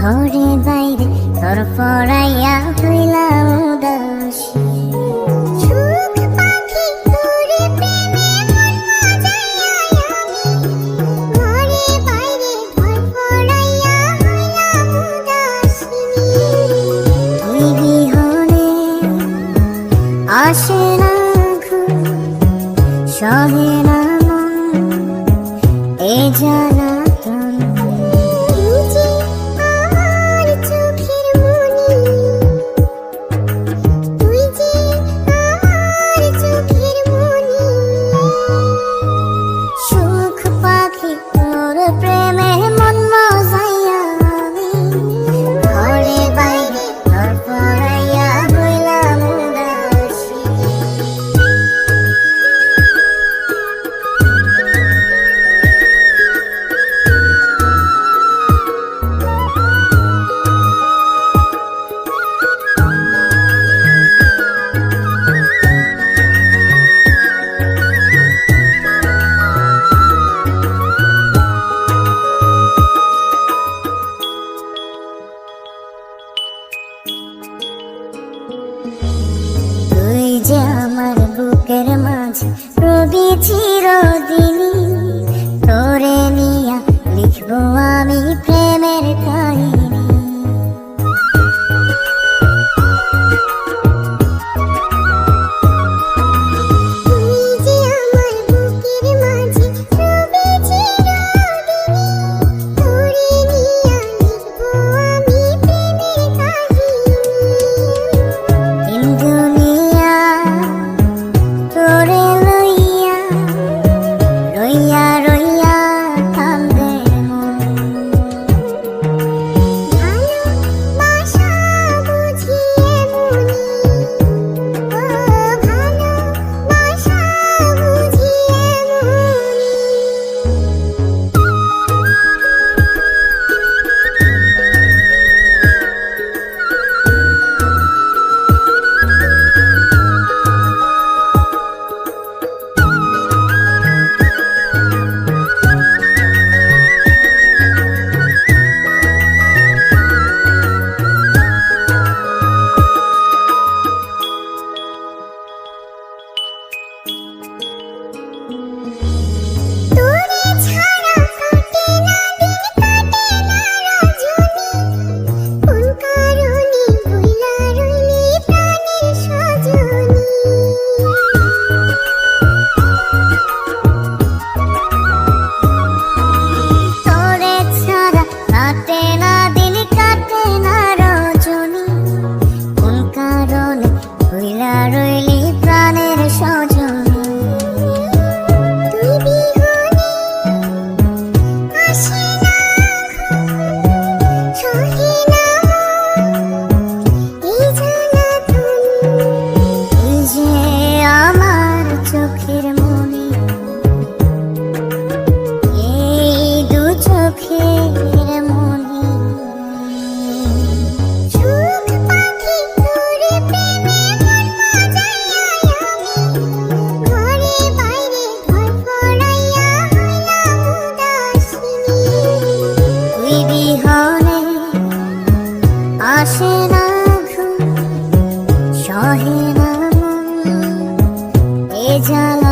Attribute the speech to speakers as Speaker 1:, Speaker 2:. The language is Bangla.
Speaker 1: ঘরে বাইরে তোর পড়াইয়া হইলাম উদাসী। সুখ পাখি তোরে প্রেমে মন মজাইয়া আমি, ঘরে বাইরে ঘর পড়াইয়া হইলাম উদাসী। তুই বিহনে আসে না ঘুম, সহে না মন এ জ্বালাতন। তুই যে আমার চোখের মনি, তুই যে আমার চোখের মনি। সুখ পাখি তোর প্রেমে মন মজাইয়া আমি, ঘরে বাইরে ঘর পড়াইয়া হইলাম উদাসী। তুই যে আমার বুকের মাঝে রবি চিরদিনই, তোরে নিয়া লিখবো আমি প্রেমের কাহিনী। তুই যে আমার বুকের মাঝে রবি চিরদিনই, তোরে নিয়া লিখবো আমি প্রেমের কাহিনী। তিন দুনিয়া তোরে লইয়া রইয়া রইয়া কান্দে মন। ভালোবাসা বুঝি এমনি, ও ভালোবাসা বুঝি এমনি। তোরে ছাড়া কাটে না দিন, কাটে না রজনী, কোন কারণে ভুইলা রইলি প্রাণের সজনী। তোরে ছাড়া কাটে না দিন, কাটে না রজনী, কোন কারণে ভুইলা রইলি প্রাণের সজনী। তুই বিহনে আসে না ঘুম, সহে না মন এই জ্বালাতন। তুই যে আমার চোখের মনি, এই দু চোখের মনি। সুখ পাখি তোরে প্রেমে মন মজাইয়া আমি, ঘরে বাইরে ঘর পড়াইয়া হইলাম উদাসী। তুই বিহনে আসে না ঘুম, সহে না মন এ জ্বালা।